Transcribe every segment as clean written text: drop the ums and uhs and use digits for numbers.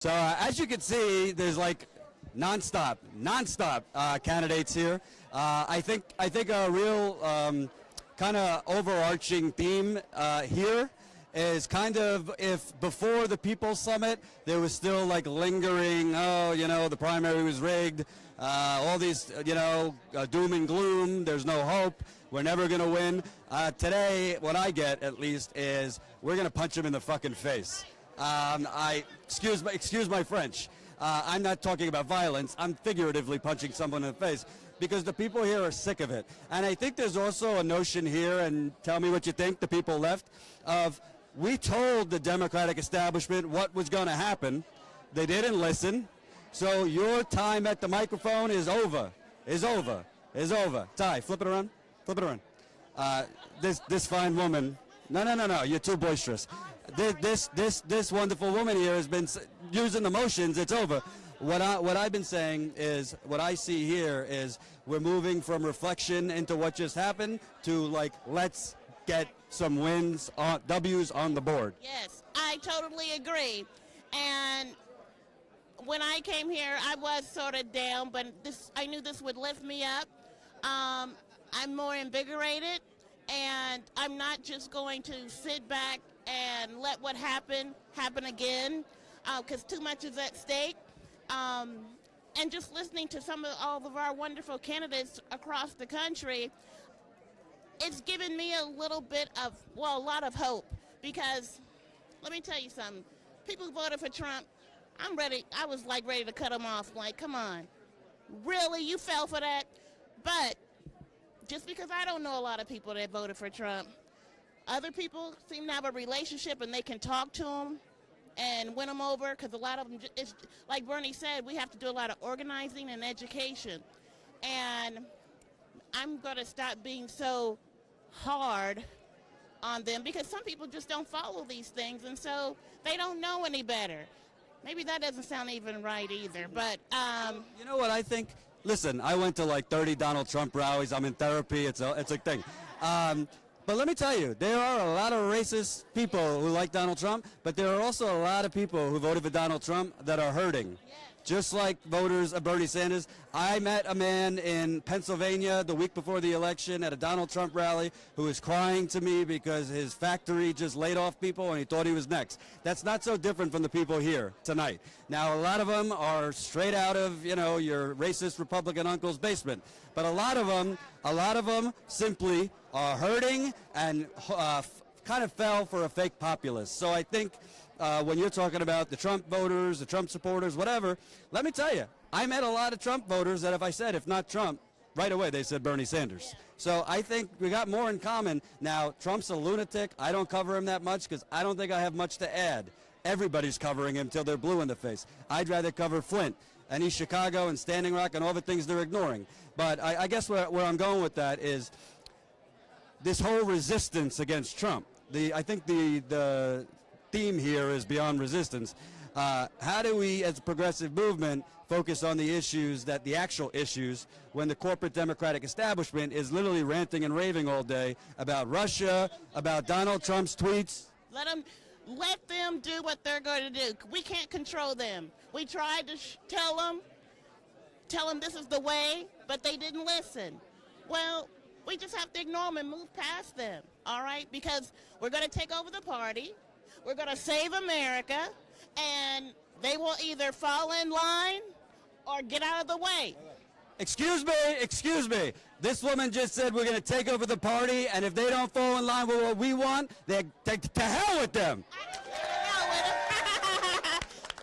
So as you can see, there's like nonstop candidates here. I think a real kind of overarching theme here is kind of, if before the People's Summit there was still like lingering, oh, you know, the primary was rigged, all these, you know, doom and gloom, there's no hope, we're never going to win. Today, what I get at least is we're going to punch him in the fucking face. Excuse my French. I'm not talking about violence. I'm figuratively punching someone in the face because the people here are sick of it. And I think there's also a notion here, and tell me what you think, the people left, of we told the Democratic establishment what was going to happen. They didn't listen. So your time at the microphone is over. Is over. Is over. Ty, flip it around. Flip it around. This fine woman. No. You're too boisterous. This wonderful woman here has been using the motions. It's over. What I've been saying is, what I see here is we're moving from reflection into what just happened to, like, let's get some wins, W's on the board. Yes, I totally agree. And when I came here, I was sort of down, but I knew this would lift me up. I'm more invigorated, and I'm not just going to sit back and let what happened happen again, because too much is at stake. And just listening to all of our wonderful candidates across the country, it's given me a lot of hope, because let me tell you something. People who voted for Trump, I was like ready to cut them off. Like, come on, really, you fell for that? But just because I don't know a lot of people that voted for Trump, other people seem to have a relationship and they can talk to them and win them over, because a lot of them, it's like Bernie said, we have to do a lot of organizing and education. And I'm going to stop being so hard on them, because some people just don't follow these things, and so they don't know any better. Maybe that doesn't sound even right either, but you know what I think? Listen, I went to like 30 Donald Trump rallies. I'm in therapy. It's a thing. But let me tell you, there are a lot of racist people who like Donald Trump, but there are also a lot of people who voted for Donald Trump that are hurting. yes. Just like voters of Bernie Sanders. I met a man in Pennsylvania the week before the election at a Donald Trump rally who was crying to me because his factory just laid off people and he thought he was next. That's not so different from the people here tonight. Now, a lot of them are straight out of, you know, your racist Republican uncle's basement. But a lot of them simply are hurting and kind of fell for a fake populist. So I think when you're talking about the Trump voters, the Trump supporters, whatever, let me tell you, I met a lot of Trump voters that if not Trump, right away they said Bernie Sanders. Yeah. So I think we got more in common. Now, Trump's a lunatic. I don't cover him that much because I don't think I have much to add. Everybody's covering him till they're blue in the face. I'd rather cover Flint and East Chicago and Standing Rock and all the things they're ignoring. But I guess where I'm going with that is this whole resistance against Trump. I think the theme here is beyond resistance. How do we, as a progressive movement, focus on the issues, the actual issues, when the corporate Democratic establishment is literally ranting and raving all day about Russia, about Donald Trump's tweets? Let them do what they're going to do. We can't control them. We tried to tell them this is the way, but they didn't listen. Well, we just have to ignore them and move past them, all right? Because we're going to take over the party. We're going to save America, and they will either fall in line or get out of the way. Excuse me. This woman just said we're going to take over the party, and if they don't fall in line with what we want, then to hell with them. I didn't say to hell with them.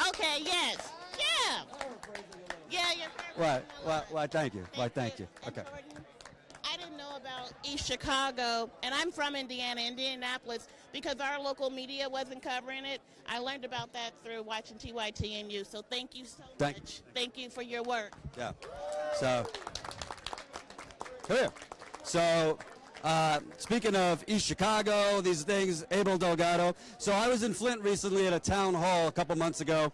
Okay, yes. Yeah. Yeah, you're perfect. Why, thank you. Why, thank you. And Okay. Jordan, I didn't know about East Chicago, and I'm from Indianapolis, because our local media wasn't covering it. I learned about that through watching TYT and you, so thank you so much. Thank you for your work. Yeah. So, here. So, speaking of East Chicago, these things, Abe Delgado. So I was in Flint recently at a town hall a couple months ago.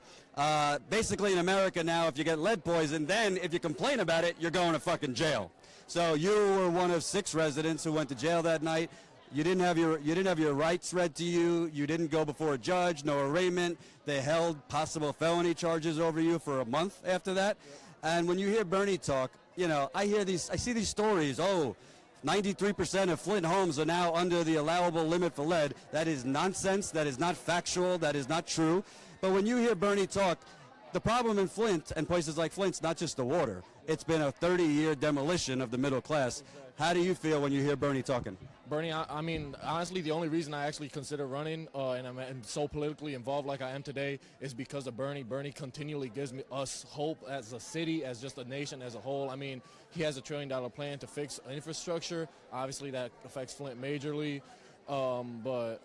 Basically in America now, if you get lead poison, then if you complain about it, you're going to fucking jail. So you were one of 6 residents who went to jail that night. You didn't have your rights read to you. You didn't go before a judge. No arraignment. They held possible felony charges over you for a month after that. And when you hear Bernie talk, you know, I see these stories. Oh, 93% of Flint homes are now under the allowable limit for lead. That is nonsense. That is not factual. That is not true. But when you hear Bernie talk, the problem in Flint and places like Flint's not just the water. It's been a 30-year demolition of the middle class. How do you feel when you hear Bernie talking? Bernie, I mean, honestly, the only reason I actually consider running and I'm so politically involved like I am today is because of Bernie. Bernie continually gives us hope as a city, as just a nation as a whole. I mean, he has $1 trillion plan to fix infrastructure. Obviously, that affects Flint majorly. But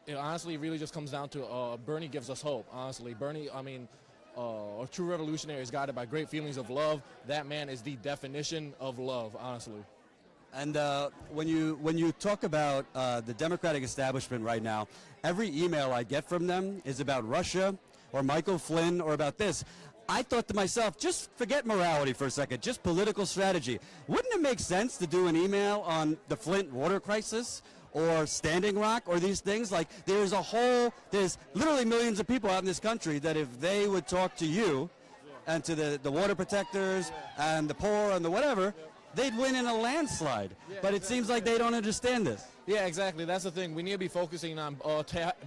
it honestly really just comes down to Bernie gives us hope, honestly. Bernie, I mean, a true revolutionary is guided by great feelings of love. That man is the definition of love, honestly. And when you talk about the Democratic establishment right now, every email I get from them is about Russia or Michael Flynn or about this. I thought to myself, just forget morality for a second, just political strategy. Wouldn't it make sense to do an email on the Flint water crisis or Standing Rock or these things? Like there's literally millions of people out in this country that if they would talk to you and to the water protectors and the poor and the whatever, they'd win in a landslide. But it seems like they don't understand this. Yeah, exactly. That's the thing. We need to be focusing on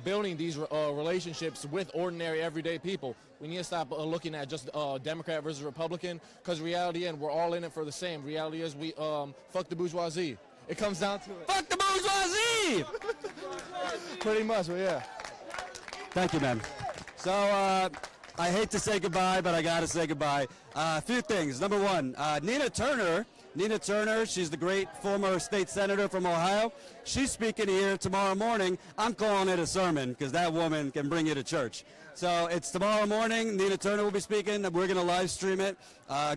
building these relationships with ordinary, everyday people. We need to stop looking at just Democrat versus Republican, because reality, and we're all in it for the same. Reality is we fuck the bourgeoisie. It comes down to it. Fuck the bourgeoisie! Pretty much, but yeah. Thank you, man. So I hate to say goodbye, but I got to say goodbye. A few things. Number one, Nina Turner, she's the great former state senator from Ohio. She's speaking here tomorrow morning. I'm calling it a sermon because that woman can bring you to church. So it's tomorrow morning. Nina Turner will be speaking. We're going to live stream it.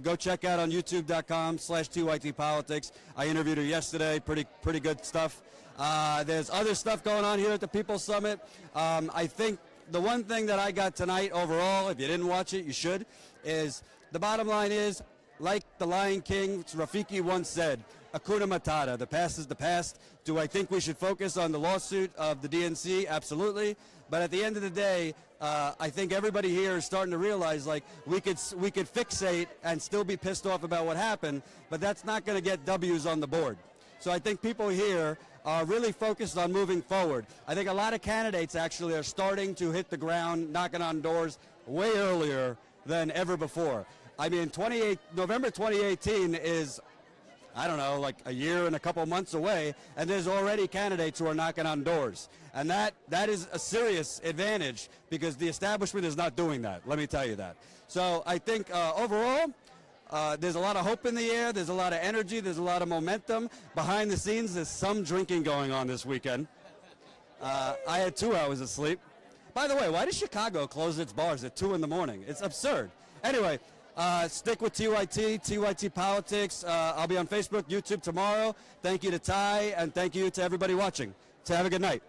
Go check out on youtube.com/TYT Politics. I interviewed her yesterday. Pretty good stuff. There's other stuff going on here at the People's Summit. I think the one thing that I got tonight overall, if you didn't watch it, you should, is the bottom line is, like the Lion King, Rafiki once said, Hakuna Matata, the past is the past. Do I think we should focus on the lawsuit of the DNC? Absolutely. But at the end of the day, I think everybody here is starting to realize, like, we could fixate and still be pissed off about what happened, but that's not going to get W's on the board. So I think people here are really focused on moving forward. I think a lot of candidates actually are starting to hit the ground, knocking on doors way earlier than ever before. I mean, November 2018 is, I don't know, like a year and a couple months away, and there's already candidates who are knocking on doors. And that is a serious advantage because the establishment is not doing that, let me tell you that. So I think overall, there's a lot of hope in the air, there's a lot of energy, there's a lot of momentum. Behind the scenes, there's some drinking going on this weekend. I had 2 hours of sleep. By the way, why does Chicago close its bars at 2 in the morning? It's absurd. Anyway, stick with TYT Politics. I'll be on Facebook, YouTube tomorrow. Thank you to Ty, and thank you to everybody watching. So have a good night.